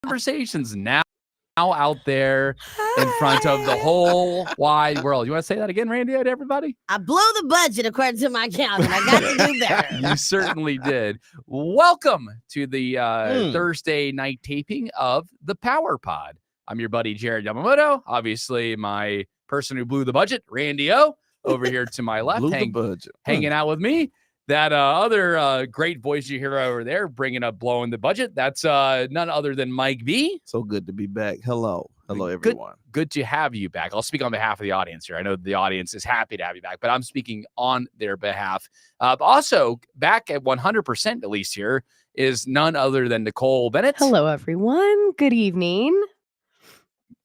conversations now out there in front of the whole wide world. You want to say that again, Randy, to everybody? I blew the budget according to my accountant. I got to do better. You certainly did. Welcome to the Thursday night taping of the Power Pod. I'm your buddy, Jared Yamamoto. Obviously, my person who blew the budget, Randy O, over here to my left, hanging out with me. That other great voice you hear over there, bringing up blowing the budget, that's none other than Mike V. So good to be back. Hello, everyone. Good to have you back. I'll speak on behalf of the audience here. I know the audience is happy to have you back, but I'm speaking on their behalf. Also, back at 100% at least here is none other than Nicole Bennett. Hello, everyone. Good evening.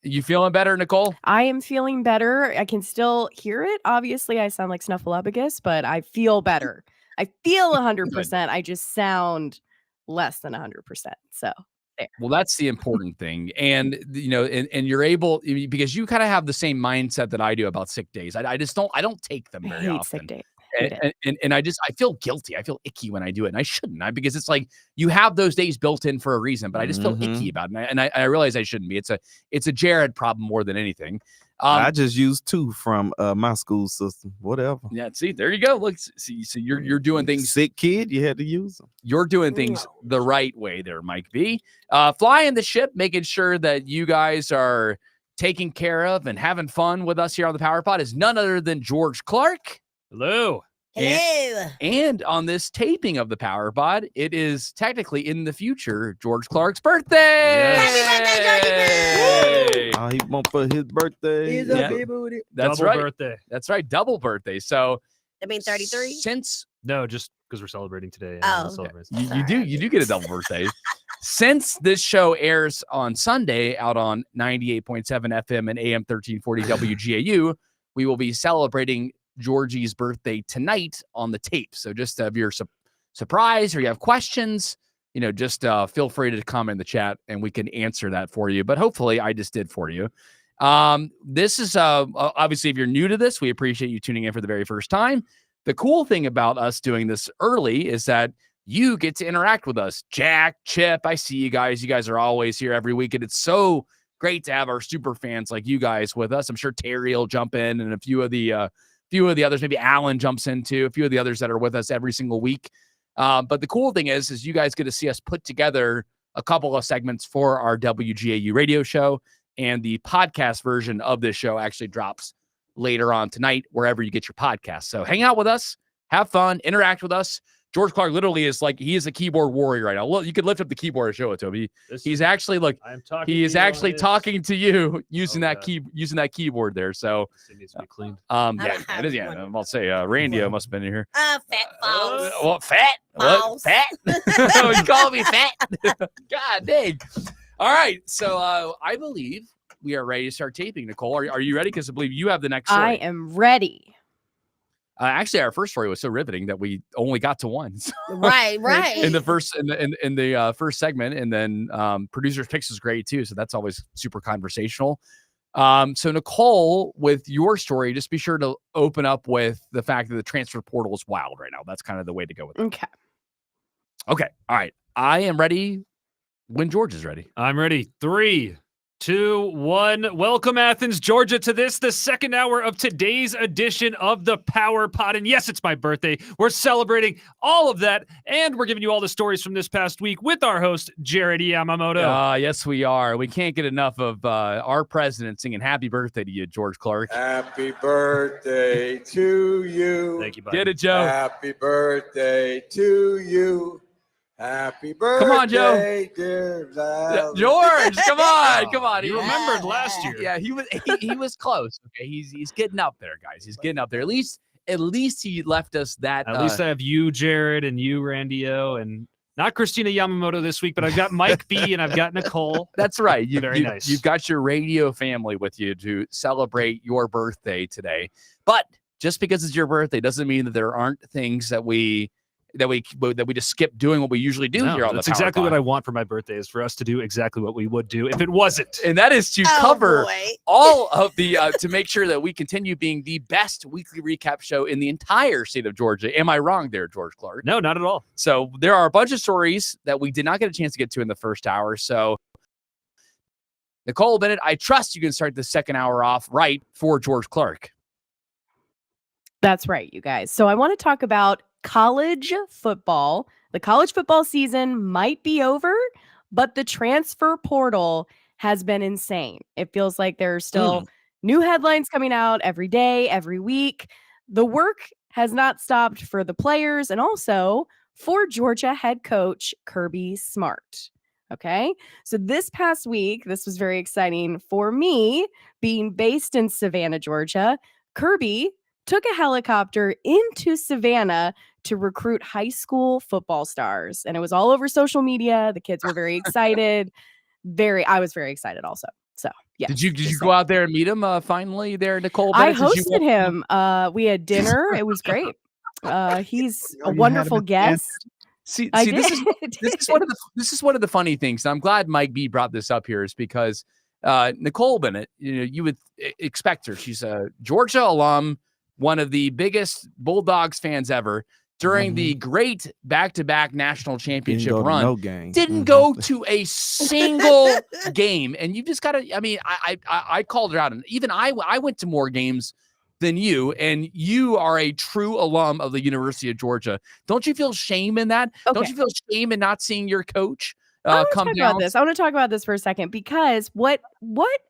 You feeling better, Nicole? I am feeling better. I can still hear it. Obviously, I sound like Snuffleupagus, but I feel better. I feel 100%. I just sound less than 100%. So there. Well, that's the important thing. And, you know, and you're able, because you kind of have the same mindset that I do about sick days. I don't take them very often. Sick days. And I feel guilty. I feel icky when I do it, and I shouldn't. Because it's like you have those days built in for a reason, but I just feel icky about it, and I realize I shouldn't be. It's a Jared problem more than anything. I just used 2 from my school system. Whatever. Yeah. See, there you go. Look, see, you're doing things. Sick kid, you had to use them. You're doing things the right way there, Mike V. Flying the ship, making sure that you guys are taken care of and having fun with us here on the Power Pod is none other than George Clark. Hello. Hello. And on this taping of the Power Pod, it is technically in the future George Clark's birthday. Happy birthday, Georgie! He won't put his birthday. That's Double right. birthday. That's right. Double birthday. So I mean 33? No, just because we're celebrating today. Oh, you do get a double birthday. Since this show airs on Sunday out on 98.7 FM and AM 1340 WGAU, we will be celebrating Georgie's birthday tonight on the tape. So just if you're surprised or you have questions, just feel free to comment in the chat and we can answer that for you. But hopefully I just did for you. This is obviously, if you're new to this, we appreciate you tuning in for the very first time. The cool thing about us doing this early is that you get to interact with us. Jack, Chip, I see you guys. You guys are always here every week, and it's so great to have our super fans like you guys with us. I'm sure Terry will jump in, and a few of the others, maybe Alan jumps into a few of the others that are with us every single week. But the cool thing is you guys get to see us put together a couple of segments for our WGAU radio show, and the podcast version of this show actually drops later on tonight, wherever you get your podcast. So hang out with us, have fun, interact with us. George Clark literally is he is a keyboard warrior right now. Look, you could lift up the keyboard and show it to him. He's actually talking to you using that keyboard there. So it needs to be cleaned. It is. Yeah, I'm about to say Randy must have been in here. Fat balls. What fat? Balls. What fat? Oh, you call me fat? God dang! All right, so I believe we are ready to start taping. Nicole, are you ready? Because I believe you have the next story. I am ready. Actually, our first story was so riveting that we only got to one. Right. in the first first segment, and then producer's picks is great too. So that's always super conversational. So Nicole, with your story, just be sure to open up with the fact that the transfer portal is wild right now. That's kind of the way to go with it. Okay. All right. I am ready when George is ready. I'm ready. 3, 2, 1. Welcome, Athens, Georgia, to the second hour of today's edition of the Power Pod. And yes, it's my birthday. We're celebrating all of that, and we're giving you all the stories from this past week with our host, Jared Yamamoto. Yes, we are. We can't get enough of our president singing happy birthday to you, George Clark. Happy birthday to you. Thank you, buddy. Get it, Joe. Happy birthday to you. Happy birthday, come on, Joe. Dear George, come on. You remembered last year. Yeah, he was close. Okay, he's getting up there, guys. He's getting up there. At least he left us that. At least I have you, Jared, and you, Randy O, and not Christina Yamamoto this week, but I've got Mike B and I've got Nicole. That's right. Nice. You've got your radio family with you to celebrate your birthday today. But just because it's your birthday doesn't mean that there aren't things that we just skip doing what we usually do here on the Power That's exactly Pod. what I want for my birthday, is for us to do exactly what we would do if it wasn't. And that is to cover all of the to make sure that we continue being the best weekly recap show in the entire state of Georgia. Am I wrong there, George Clark? No, not at all. So there are a bunch of stories that we did not get a chance to get to in the first hour. So Nicole Bennett, I trust you can start the second hour off right for George Clark. That's right, you guys. So I want to talk about college football. The college football season might be over, but the transfer portal has been insane. It feels like there are still new headlines coming out every day, every week. The work has not stopped for the players and also for Georgia head coach Kirby Smart. Okay. So this past week, this was very exciting for me, being based in Savannah, Georgia. Kirby took a helicopter into Savannah to recruit high school football stars. And it was all over social media. The kids were very excited. I was very excited also. So yeah. Did you go out there and meet him finally there, Nicole I Bennett? Did you hosted him. We had dinner. It was great. He's a wonderful guest. See, I this did. is one of the funny things. And I'm glad Mike B brought this up here, is because Nicole Bennett, you would expect her. She's a Georgia alum, one of the biggest Bulldogs fans ever. During the great back-to-back national championship run, no game. didn't go to a single game. And you just got to, I mean, I called her out. And even I went to more games than you, and you are a true alum of the University of Georgia. Don't you feel shame in that? Okay. Don't you feel shame in not seeing your coach I come want down? to talk about this for a second, because what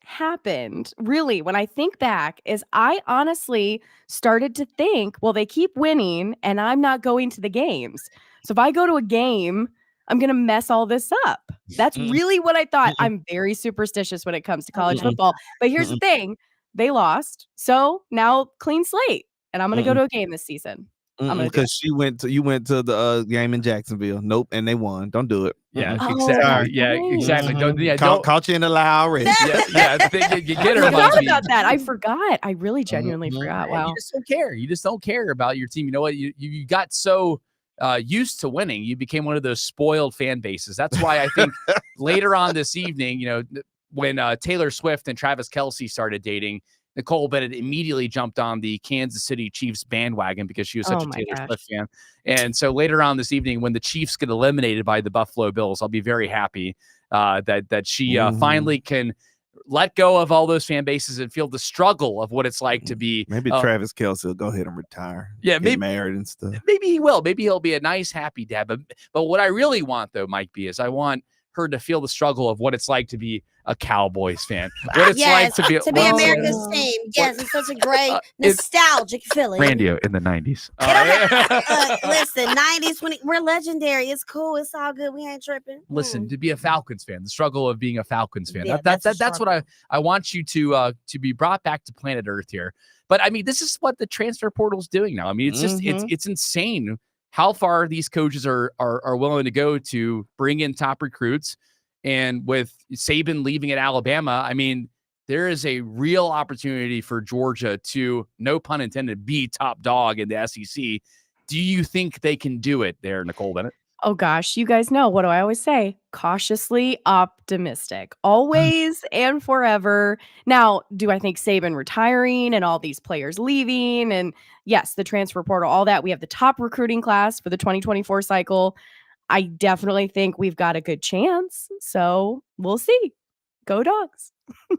happened really, when I think back, is I honestly started to think, well, they keep winning and I'm not going to the games. So if I go to a game, I'm going to mess all this up. That's really what I thought. I'm very superstitious when it comes to college football. But here's the thing. They lost. So now clean slate. And I'm going to go to a game this season. Because you went to the game in Jacksonville. Nope, and they won. Don't do it. Yeah, Oh, exactly. right. Yeah, exactly. Don't, Caught you in the lie already. you get her. I forgot Mike B. about that. I forgot. I really genuinely forgot. Yeah, Wow. you just don't care. You just don't care about your team. You know what? You got so used to winning, you became one of those spoiled fan bases. That's why I think later on this evening, when Taylor Swift and Travis Kelce started dating, Nicole Bennett immediately jumped on the Kansas City Chiefs bandwagon because she was such a Taylor Swift fan. And so later on this evening, when the Chiefs get eliminated by the Buffalo Bills, I'll be very happy that she finally can let go of all those fan bases and feel the struggle of what it's like to be. Maybe Travis Kelce will go ahead and retire. Yeah, get maybe married and stuff. Maybe he will. Maybe he'll be a nice, happy dad. But what I really want, though, Mike B, is I want her to feel the struggle of what it's like to be a Cowboys fan. What it's like to be America's team. Yes, it's such a great nostalgic feeling. Randio in the 90s. Listen, 90s we're legendary. It's cool. It's all good. We ain't tripping. Listen, to be a Falcons fan, the struggle of being a Falcons fan. Yeah, That's what I want you to be brought back to planet Earth here. But I mean, this is what the transfer portal is doing now. I mean, it's just it's insane how far these coaches are willing to go to bring in top recruits. And with Saban leaving at Alabama, I mean, there is a real opportunity for Georgia to, no pun intended, be top dog in the SEC. Do you think they can do it there, Nicole Bennett? Oh gosh, you guys know, what do I always say? Cautiously optimistic, always and forever. Now, do I think Saban retiring and all these players leaving, and yes, the transfer portal, all that, we have the top recruiting class for the 2024 cycle. I definitely think we've got a good chance. So we'll see. Go Dogs.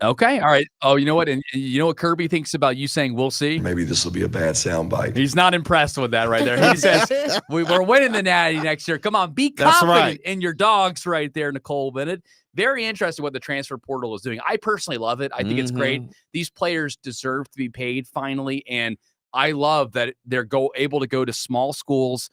Okay. All right. Oh, you know what? And you know what Kirby thinks about you saying we'll see? Maybe this will be a bad soundbite. He's not impressed with that right there. He says, we're winning the Natty next year. Come on, be confident in your Dogs right there, Nicole Bennett. Very interesting what the transfer portal is doing. I personally love it. I think it's great. These players deserve to be paid finally. And I love that they're able to go to small schools,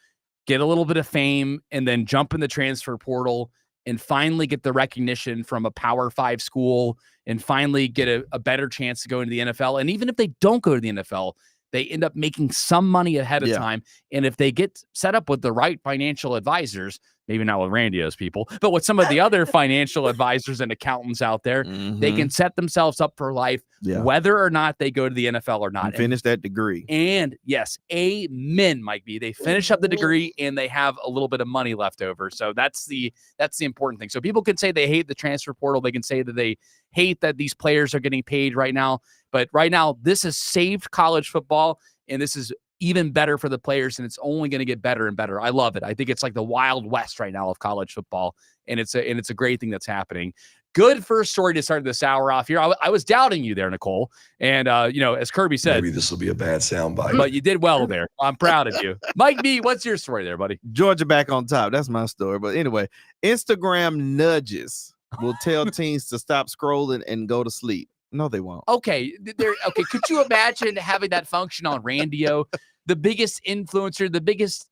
get a little bit of fame, and then jump in the transfer portal and finally get the recognition from a Power 5 school and finally get a better chance to go into the NFL. And even if they don't go to the NFL, they end up making some money ahead of time. And if they get set up with the right financial advisors, maybe not with Randio's people, but with some of the other financial advisors and accountants out there, they can set themselves up for life, whether or not they go to the NFL or not. And finish that degree. And yes, amen, Mike B. They finish up the degree and they have a little bit of money left over. So that's the important thing. So people can say they hate the transfer portal. They can say that they hate that these players are getting paid right now. But right now, this has saved college football, and this is even better for the players, and it's only going to get better and better. I love it. I think it's like the Wild West right now of college football, and it's a great thing that's happening. Good first story to start this hour off here. I was doubting you there, Nicole. And, as Kirby said, Maybe this will be a bad soundbite. but you did well there. I'm proud of you. Mike B, what's your story there, buddy? Georgia back on top. That's my story. But anyway, Instagram nudges will tell teens to stop scrolling and go to sleep. No, they won't. Okay. Okay. Could you imagine having that function on Randio, the biggest influencer, the biggest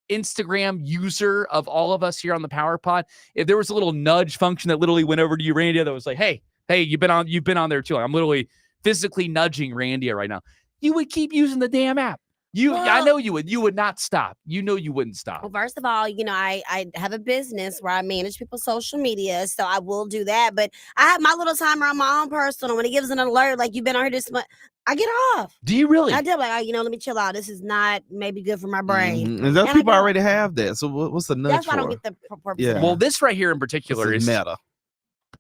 Instagram user of all of us here on the Power Pod? If there was a little nudge function that literally went over to you, Randio, that was like, hey, you've been on there too long. I'm literally physically nudging Randio right now. You would keep using the damn app. I know you would. You would not stop. You know you wouldn't stop. Well, first of all, I have a business where I manage people's social media, so I will do that. But I have my little timer on my own personal. When it gives an alert, like you've been on here this month, I get off. Do you really? I do. Like, let me chill out. This is not maybe good for my brain. And those And I people go- already have that. So what's the nudge That's why I for? don't get the purpose. Yeah. of that. Well, this right here in This particular is is meta.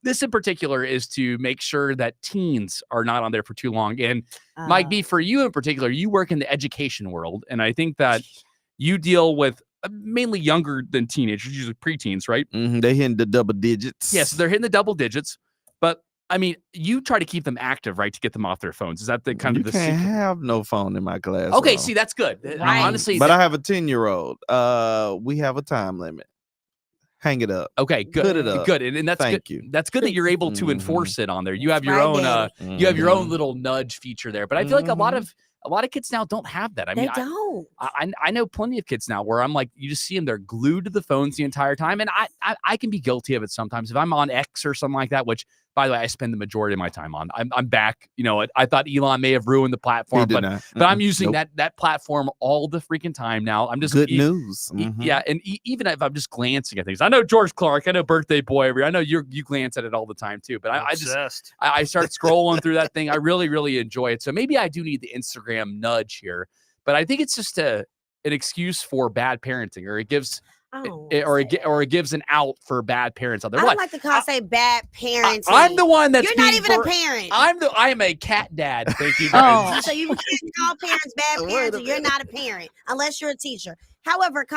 this in particular is to make sure that teens are not on there for too long. And Mike B, for you in particular, you work in the education world, and I think that you deal with mainly younger than teenagers, usually preteens, right? They hitting the double digits. Yes, they're hitting the double digits, but I mean, you try to keep them active, right, to get them off their phones. Is that the kind you of the can't secret? have no phone in my class. Okay, see, that's good. Right. Honestly, but I have a 10-year-old. We have a time limit. Hang it up. okay, good, Put it up. good, and that's Thank good. you. That's good that you're able to Mhm. enforce it on there. You have your Right, own, Daddy. you have your own Mhm. little nudge feature there. But I feel like a lot Mhm. of kids now don't have that. I They mean, don't. I know plenty of kids now where I'm like, you just see them, they're glued to the phones the entire time. And I can be guilty of it sometimes. If I'm on X or something like that, which, by the way, I spend the majority of my time on. I'm back. I thought Elon may have ruined the He platform, did but not. I'm using Nope. that platform all the freaking time now. I'm just Good news. Mhm. Yeah, and even if I'm just glancing at things, I know George Clark, I know Birthday Boy, I know you glance at it all the time too. But I just Obsessed. I start scrolling through that thing. I really, really enjoy it. So maybe I do need the Instagram nudge here, but I think it's just an excuse for bad parenting, or it gives it gives an out for bad parents out there. I What? don't like to say bad parenting. I'm the one that's You're not being even a for- parent. I am a cat dad. Thank you. Oh. guys. So you can't call parents bad Wait parents, a and you're not a parent unless you're a teacher. However,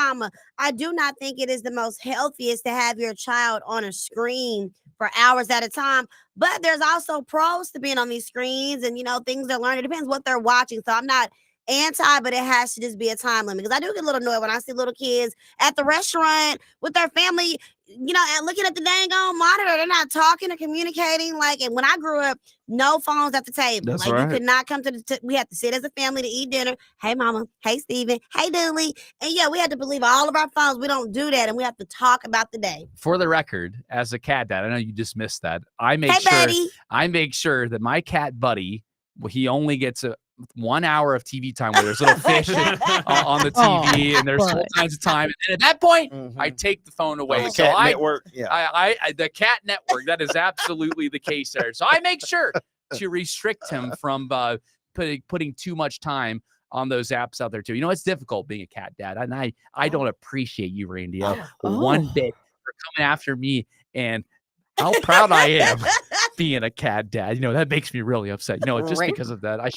I do not think it is the most healthiest to have your child on a screen for hours at a time. But there's also pros to being on these screens, and things they're learning. It depends what they're watching. So I'm not anti, but it has to just be a time limit, because I do get a little annoyed when I see little kids at the restaurant with their family, and looking at the dang on monitor. They're not talking or communicating. And when I grew up, no phones at the table. That's You right. could not come to we had to sit as a family to eat dinner. Hey, mama. Hey, Steven. Hey, Dooley. And we had to believe all of our phones. We don't do that, and we have to talk about the day. For the record, as a cat dad, I know you dismissed that. I make Hey, buddy. sure that my cat buddy, he only gets 1 hour of TV time where there's little fish on the TV, and there's all bud. kinds of time. And at that point, Mhm. I take the phone away. On the So Cat I, network. Yeah. the cat network, that is absolutely the case there. So I make sure to restrict him from putting too much time on those apps out there too. It's difficult being a cat dad, and I don't appreciate you, Randy, one Oh. bit for coming after me and how proud I am being a cat dad. That makes me really upset. Just Right. because of that, I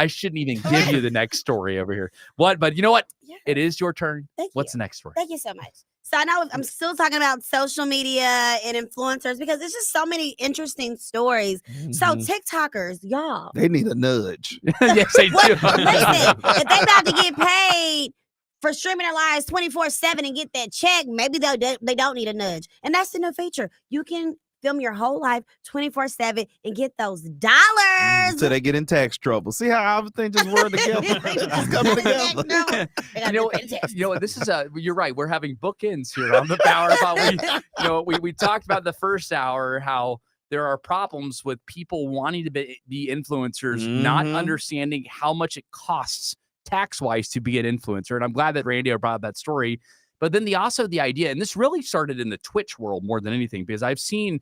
shouldn't even give you the next story over here. But you know what? Yeah. It is your turn. Thank What's you. the next story? Thank you so much. So I know I'm still talking about social media and influencers, because there's just so many interesting stories. So Mhm. TikTokers, y'all. They need a nudge. Yes, they What? do. Listen, if they about to get paid for streaming their lives 24/7 and get that check, maybe they don't need a nudge. And that's the new feature. You can film your whole life 24/7 and get those dollars. Until they get in tax trouble. See how everything just worked together? It's coming together. They gotta do it in text. This is you're right. We're having bookends here on the Power Pod. We talked about the first hour how there are problems with people wanting to be influencers, not Mhm. understanding how much it costs tax-wise to be an influencer. And I'm glad that Randy brought up that story. But then also the idea, and this really started in the Twitch world more than anything, because I've seen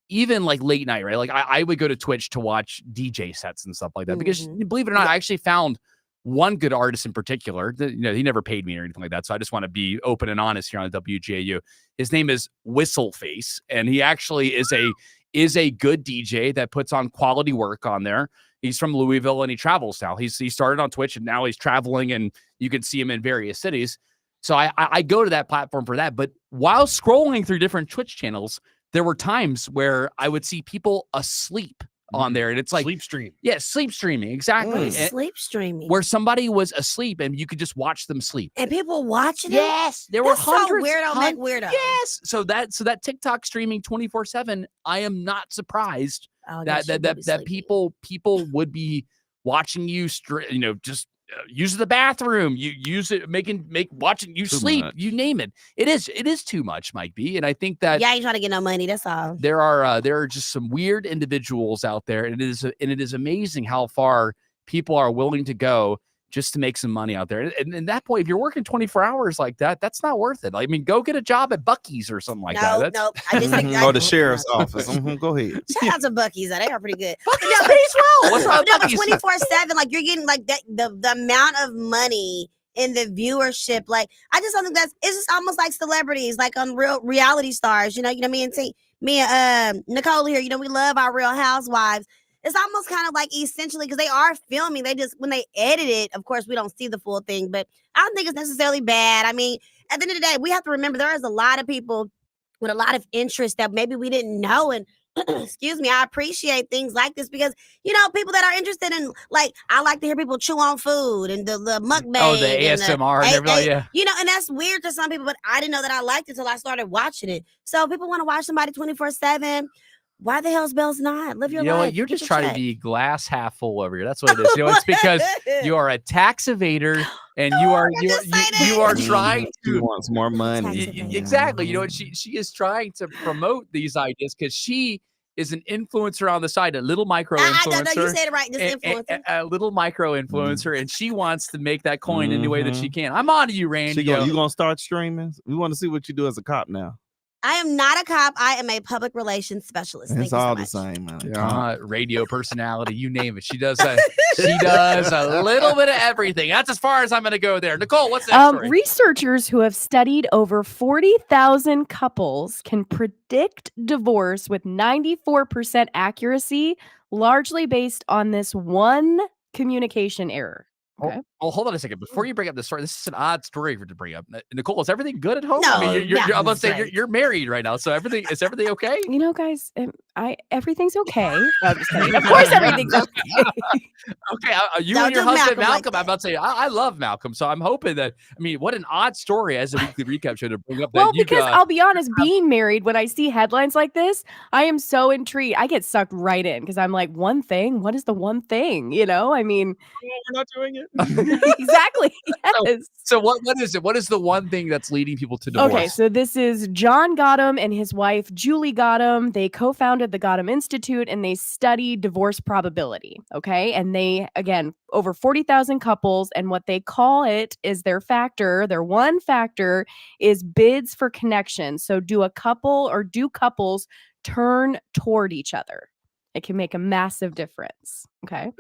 even like late night, right? Like I would go to Twitch to watch DJ sets and stuff like that, because believe it or not, I actually found one good artist in particular. He never paid me or anything like that. So I just want to be open and honest here on WGAU. His name is Whistleface, and he actually is a good DJ that puts on quality work on there. He's from Louisville and he travels now. He started on Twitch and now he's traveling, and you can see him in various cities. So I go to that platform for that. But while scrolling through different Twitch channels, there were times where I would see people asleep on there, and it's like sleep stream. Yeah, sleep streaming, exactly. And Sleep streaming. where somebody was asleep and you could just watch them sleep. And people watching it? Yes, there were That's so hundreds. weirdo, make weirdo. Yes, so that TikTok streaming 24/7. I am not surprised Oh, that yes, you would be sleeping. people would be watching you, just use the bathroom. You use it, watching you Too sleep. much. You name it. It is too much, Mike B. And I think that Yeah, I ain't trying to get no money. That's all. there are just some weird individuals out there, and it is amazing how far people are willing to go just to make some money out there. And at that point, if you're working 24 hours like that, that's not worth it. I mean, go get a job at Buc-ee's or something like that. No. I just think Or the sheriff's office. Go ahead. Shout out to Buc-ee's. They are pretty good. Buc-ee's pays well. What's wrong with No, but Buc-ee's? 24/7, like you're getting like that the amount of money in the viewership. Like I just don't think it's just almost like celebrities, like on real reality stars. You know, me and Nicole here. We love our Real Housewives. It's almost kind of like essentially because they are filming. They just when they edit it, of course, we don't see the full thing, but I don't think it's necessarily bad. I mean, at the end of the day, we have to remember there is a lot of people with a lot of interest that maybe we didn't know. And excuse me, I appreciate things like this because people that are interested in, like, I like to hear people chew on food and the mukbang. Oh, the ASMR and everything. Yeah. And that's weird to some people, but I didn't know that I liked it until I started watching it. So people want to watch somebody 24/7. Why the hell's Bell's not? Live your You know life. what? You're Get just your trying to check. be glass half full over here. That's what it is. It's because you are a tax evader and you are trying She to wants more money. exactly. You know what? She is trying to promote these ideas because she is an influencer on the side, a little micro No, influencer. you said it right. This influencer. A little micro influencer, and she wants to make that coin any way that she can. I'm on to you, Randy. You gonna start streaming? We want to see what you do as a cop now. I am not a cop. I am a public relations specialist. It's Thank you all so the much. same, man. Radio personality, you name it. She does a little bit of everything. That's as far as I'm going to go there. Nicole, what's that story? Researchers who have studied over 40,000 couples can predict divorce with 94% accuracy, largely based on this one communication error. Okay. Oh, hold on a second. Before you bring up the story, this is an odd story to bring up. Nicole, is everything good at home? No, I mean, I'm about to say great. you're married right now, so is everything okay? Guys, everything's okay. No, I'm just kidding. Of course, everything's okay. Okay, you Don't and your do husband Malcolm like Malcolm. I'm about to say I love Malcolm, so I'm hoping that. I mean, what an odd story as a weekly recap show to bring up. Well, that you've, because I'll be honest, being married, when I see headlines like this, I am so intrigued. I get sucked right in because I'm like, one thing? What is the one thing? I mean, we're not doing it. exactly. Yes. So what is it? What is the one thing that's leading people to divorce? Okay, so this is John Gotham and his wife, Julie Gotham. They co-founded the Gotham Institute and they study divorce probability. Okay. And they, again, over 40,000 couples. And what they call it is their one factor is bids for connection. So do couples turn toward each other? It can make a massive difference. Okay.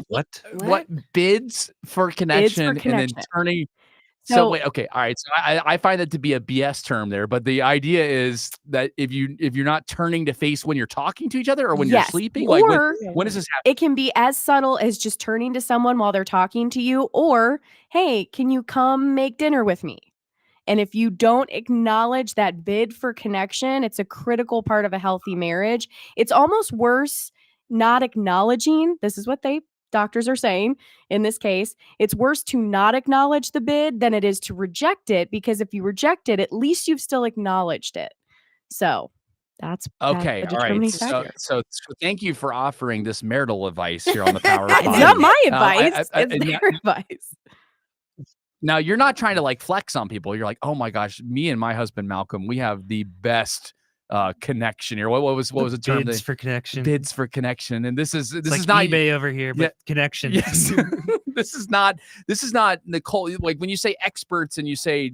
What bids for connection and then turning? So wait, okay, all right. So I find that to be a BS term there, but the idea is that if you're not turning to face when you're talking to each other or when you're sleeping, like when does this happen? It can be as subtle as just turning to someone while they're talking to you, or hey, can you come make dinner with me? And if you don't acknowledge that bid for connection, it's a critical part of a healthy marriage. It's almost worse not acknowledging. This is what doctors are saying in this case. It's worse to not acknowledge the bid than it is to reject it, because if you reject it, at least you've still acknowledged it. So that's okay. All right. So thank you for offering this marital advice here on the Power Pod. It's not my advice. It's their advice. Now, you're not trying to like flex on people. You're like, oh my gosh, me and my husband Malcolm, we have the best connection here. What was the term? Bids for connection. Bids for connection. And this is like not eBay over here, but connection. Yes. This is not Nicole. Like when you say experts and you say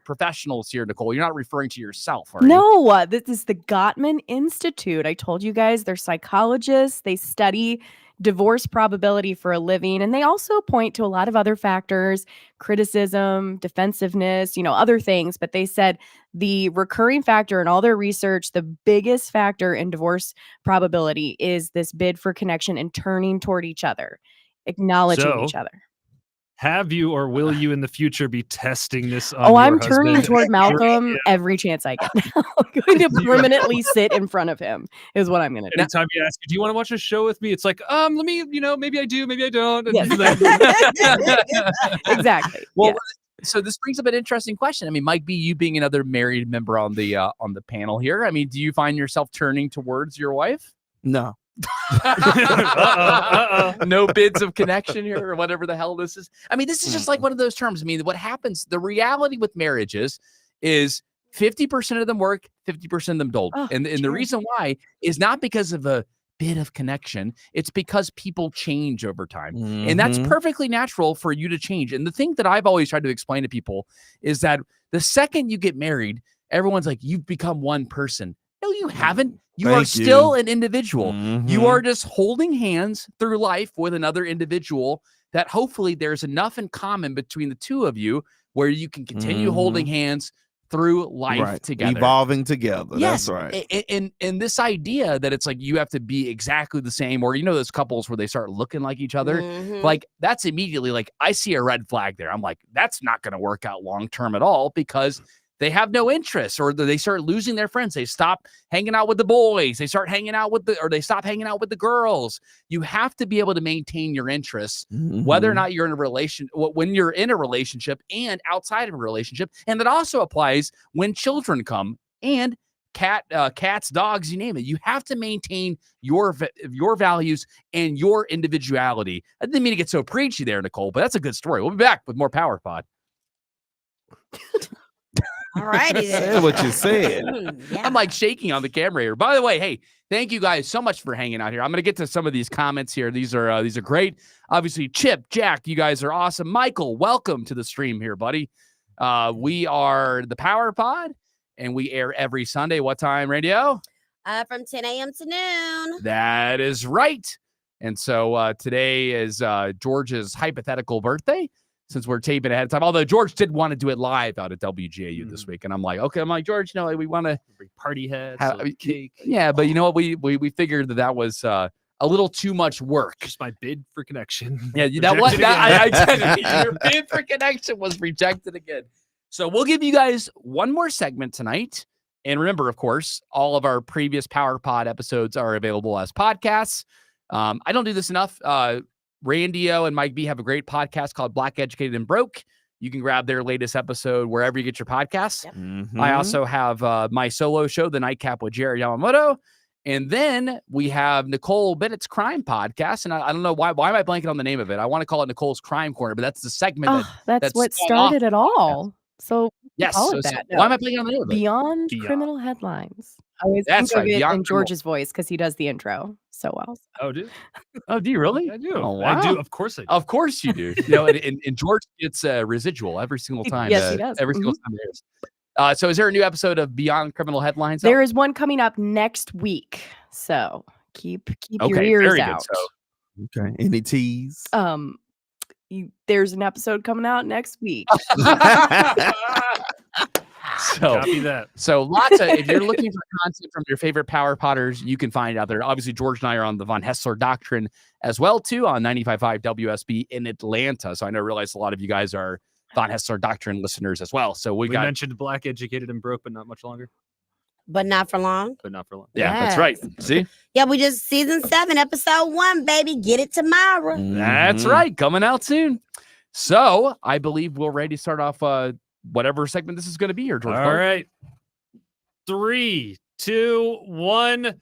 professionals here, Nicole, you're not referring to yourself, are you? No, this is the Gottman Institute. I told you guys, they're psychologists. They study divorce probability for a living. And they also point to a lot of other factors, criticism, defensiveness, other things. But they said the recurring factor in all their research, the biggest factor in divorce probability is this bid for connection and turning toward each other, acknowledging each other. Have you or will you in the future be testing this on Oh, your I'm turning husband? toward Malcolm every chance I get. I'm going to permanently sit in front of him is what I'm going to do. Anytime you ask, do you want to watch a show with me? It's like, let me, maybe I do, maybe I don't. And Yes. Exactly. Well, Yes. so this brings up an interesting question. I mean, Mike B, you being another married member on the panel here, I mean, do you find yourself turning towards your wife? No. No bids of connection here or whatever the hell this is. I mean, this is just like one of those terms. I mean, what happens, the reality with marriages is 50% of them work, 50% of them don't. Oh, And the true. reason why is not because of a bit of connection. It's because people change over time. And that's Mhm. perfectly natural for you to change. And the thing that I've always tried to explain to people is that the second you get married, everyone's like, you've become one person. No, you haven't. You are Thank you. still an individual. You Mhm. are just holding hands through life with another individual that hopefully there's enough in common between the two of you where you can continue holding hands through life Right. together. Evolving together. Yes, That's right. And this idea that it's like you have to be exactly the same, or those couples where they start looking like each other, Mhm. like that's immediately like I see a red flag there. I'm like, that's not going to work out long term at all because they have no interest, or they start losing their friends. They stop hanging out with the boys. They start hanging out with or they stop hanging out with the girls. You have to be able to maintain your interests, whether or Mhm. not you're in a when you're in a relationship and outside of a relationship. And that also applies when children come and cats, dogs, you name it. You have to maintain your values and your individuality. I didn't mean to get so preachy there, Nicole, but that's a good story. We'll be back with more Power Pod. All righty then. Say what you said. Yeah. I'm like shaking on the camera here. By the way, hey, thank you guys so much for hanging out here. I'm gonna get to some of these comments here. These are great. Obviously, Chip, Jack, you guys are awesome. Michael, welcome to the stream here, buddy. We are the Power Pod, and we air every Sunday. What time, radio? From 10 a.m. to noon. That is right. And so today is George's hypothetical birthday. Since we're taping ahead of time, although George did want to do it live out at WGAU this week, and I'm like, okay, I'm like George, we want to Bring party hats, have a cake. yeah, but you know what, we figured that was a little too much work. Just my bid for connection. Yeah, that was Rejected that again. I tell you, your bid for connection was rejected again. So we'll give you guys one more segment tonight, and remember, of course, all of our previous Power Pod episodes are available as podcasts. I don't do this enough. Randy-O and Mike B have a great podcast called Black Educated and Broke. You can grab their latest episode wherever you get your podcasts. Yep. Mhm. I also have my solo show, The Nightcap with Jared Yamamoto. And then we have Nicole Bennett's Crime Podcast. And I don't know why am I blanking on the name of it? I want to call it Nicole's Crime Corner, but that's the segment. Oh, that's that's what spun off started it all. So Yes. call So, it that. why am I blanking on the name of it? Beyond Beyond. Criminal Headlines. I always That's think right, of it Beyond in Criminal- George's voice because he does the intro so well. Oh, dude. Oh, do you really? I do. Oh, wow. I do. Of course I do. Of course you do. And George gets residual every single time. Yes, he does. Every single time it airs. So is there a new episode of Beyond Criminal Headlines? There is one coming up next week. So keep your Okay, ears very good. out. So- Okay. Any tease? There's an episode coming out next week. So, Copy that. so lots of, if you're looking for content from your favorite Power Potters, you can find it out there. Obviously, George and I are on the Von Hessler Doctrine as well, too, on 95.5 WSB in Atlanta. So I realize a lot of you guys are Von Hessler Doctrine listeners as well. So we We got, mentioned Black, Educated, and Broke, but not much longer. But not for long. But not for long. yeah, that's right. Yes. See, Yeah, we just season 7, episode 1, baby. Get it tomorrow. that's Mhm. right. Coming out soon. So I believe we're ready to start off whatever segment this is going to be here, George. All right. 3, 2, 1.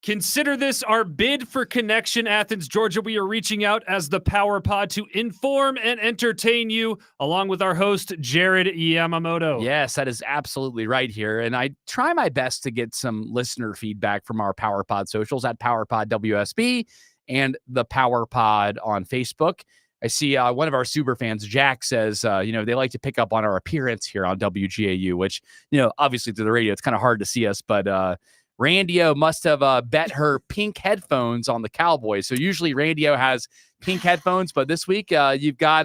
Consider this our bid for connection, Athens, Georgia. We are reaching out as the Power Pod to inform and entertain you, along with our host, Jared Yamamoto. Yes, that is absolutely right here. And I try my best to get some listener feedback from our PowerPod socials at PowerPod WSB and the PowerPod on Facebook. I see one of our super fans, Jack, says, they like to pick up on our appearance here on WGAU, which, obviously through the radio, it's kind of hard to see us, but Randy-O must have bet her pink headphones on the Cowboys. So usually Randy-O has pink headphones, but this week you've got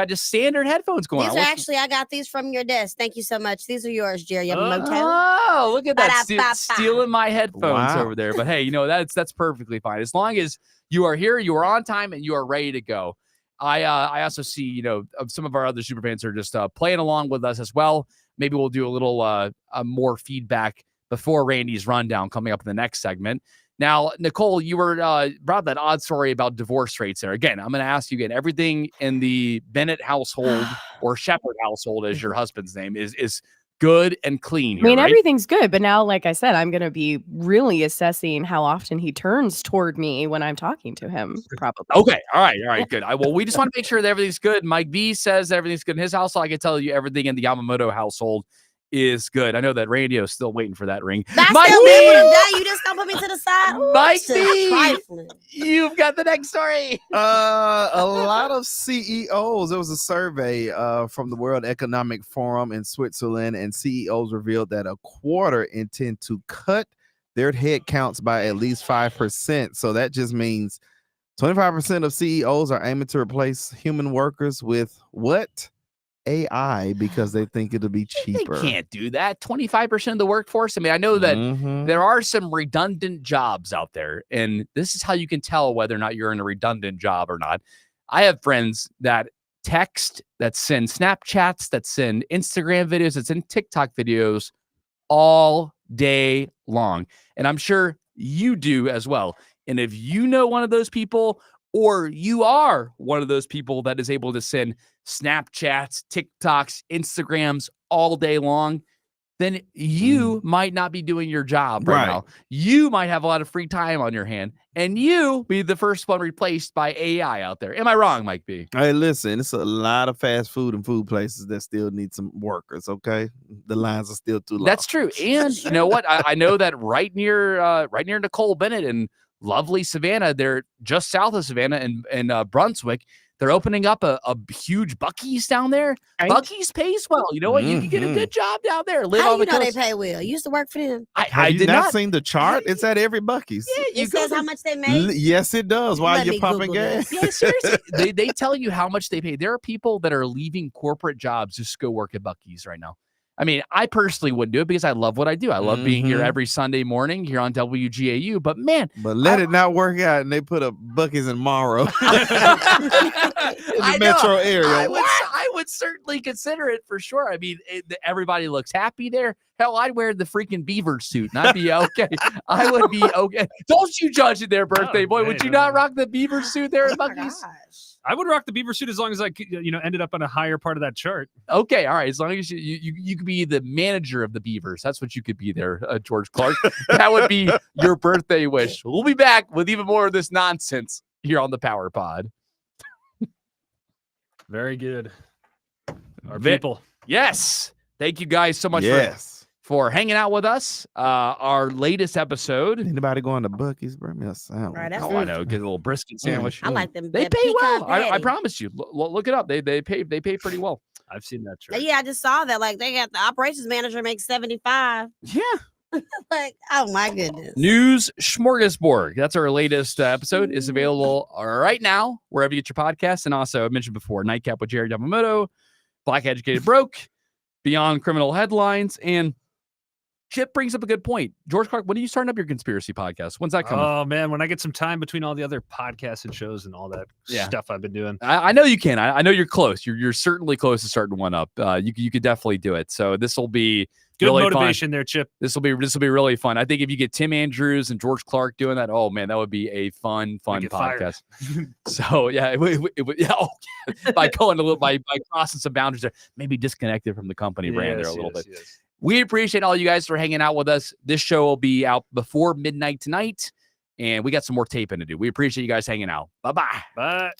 just standard headphones going These on. are What's- actually, I got these from your desk. Thank you so much. These are yours, Jerry Yamamoto. Oh, look at that. Ba-da-ba-ba. Stealing my headphones Wow. over there. But hey, that's perfectly fine. As long as you are here, you are on time, and you are ready to go. I also see, some of our other super fans are just playing along with us as well. Maybe we'll do a little more feedback before Randy's rundown coming up in the next segment. Now, Nicole, you were brought that odd story about divorce rates there. Again, I'm going to ask you again, everything in the Bennett household or Shepherd household, as your husband's name, is good and clean here, I mean, right? everything's good, but now, like I said, I'm going to be really assessing how often he turns toward me when I'm talking to him, probably. Okay. All right. Good. Well, we just want to make sure that everything's good. Mike B says everything's good in his household. I can tell you everything in the Yamamoto household is good. I know that Radio's still waiting for that ring. That's Mike still B, me. You just gonna put me to the side. Ooh, Mike shit, B, trifling. you've got the next story. A lot of CEOs. There was a survey from the World Economic Forum in Switzerland, and CEOs revealed that a quarter intend to cut their head counts by at least 5%. So that just means 25% of CEOs are aiming to replace human workers with what? AI, because they think it'll be cheaper. They can't do that. 25% of the workforce. I mean, I know that there are some redundant jobs out there, and this is how you can tell whether or not you're in a redundant job or not. I have friends that text, that send Snapchats, that send Instagram videos, that send TikTok videos all day long. And I'm sure you do as well. And if you know one of those people, or you are one of those people that is able to send Snapchats, TikToks, Instagrams all day long, then you might not be doing your job right now. You might have a lot of free time on your hand, and you be the first one replaced by AI out there. Am I wrong, Mike B? Hey, listen, it's a lot of fast food and food places that still need some workers, okay? The lines are still too long. That's true. And you know what? I know that right near Nicole Bennett and lovely Savannah, they're just south of Savannah and Brunswick. They're opening up a huge Buc-ee's down there. Right. Buc-ee's pays well. You know what? You can get a good job down there. Live How on you the know they coast. pay well? You used to work for them. I Have you did not not. seen the chart? It's at every Buc-ee's. Yeah, It says how much they make. Yes, it does. While Let you're me pumping Google gas. this. Yeah, seriously. They tell you how much they pay. There are people that are leaving corporate jobs just to go work at Buc-ee's right now. I mean, I personally wouldn't do it because I love what I do. I love being here every Sunday morning here on WGAU. But man, But let it not work out, and they put up Buc-ee's in Morrow in the metro area. I would certainly consider it for sure. I mean, everybody looks happy there. Hell, I'd wear the freaking beaver suit and I'd be okay. I would be okay. Don't you judge it there, birthday boy. Would you not rock the beaver suit there at Oh my Buc-ee's? gosh. I would rock the beaver suit as long as I ended up on a higher part of that chart. Okay, all right. As long as you could be the manager of the Beavers, that's what you could be there, George Clark. That would be your birthday wish. We'll be back with even more of this nonsense here on the Power Pod. Very good. Our Ve- people. Yes, thank you guys so much for hanging out with us. Our latest episode. Anybody going to Buc-ee's? Bring me a sandwich. Right, that's Oh, I know. Get a little brisket sandwich. I like them. They that pay pecan well. I patty. promise you. Look it up. They pay pretty well. I've seen that chart. Yeah, I just saw that. Like they got the operations manager makes 75. Yeah. Like, oh my goodness. News Smorgasbord. That's our latest episode. Is available right now wherever you get your podcasts. And also, I mentioned before, Nightcap with Jerry Yamamoto, Black Educated Broke, Beyond Criminal Headlines, and Chip brings up a good point. George Clark, when are you starting up your conspiracy podcast? When's that coming? Oh man, when I get some time between all the other podcasts and shows and all that Yeah. stuff I've been doing. I know you can. I know you're close. You're certainly close to starting one up. You could definitely do it. So this will be Good really motivation there, Chip. This will be really fun. I think if you get Tim Andrews and George Clark doing that, oh man, that would be a fun get fired. podcast. So yeah, it would by going a little by crossing some boundaries there, maybe disconnected from the company brand there a little bit. Yes. We appreciate all you guys for hanging out with us. This show will be out before midnight tonight, and we got some more taping to do. We appreciate you guys hanging out. Bye-bye. Bye.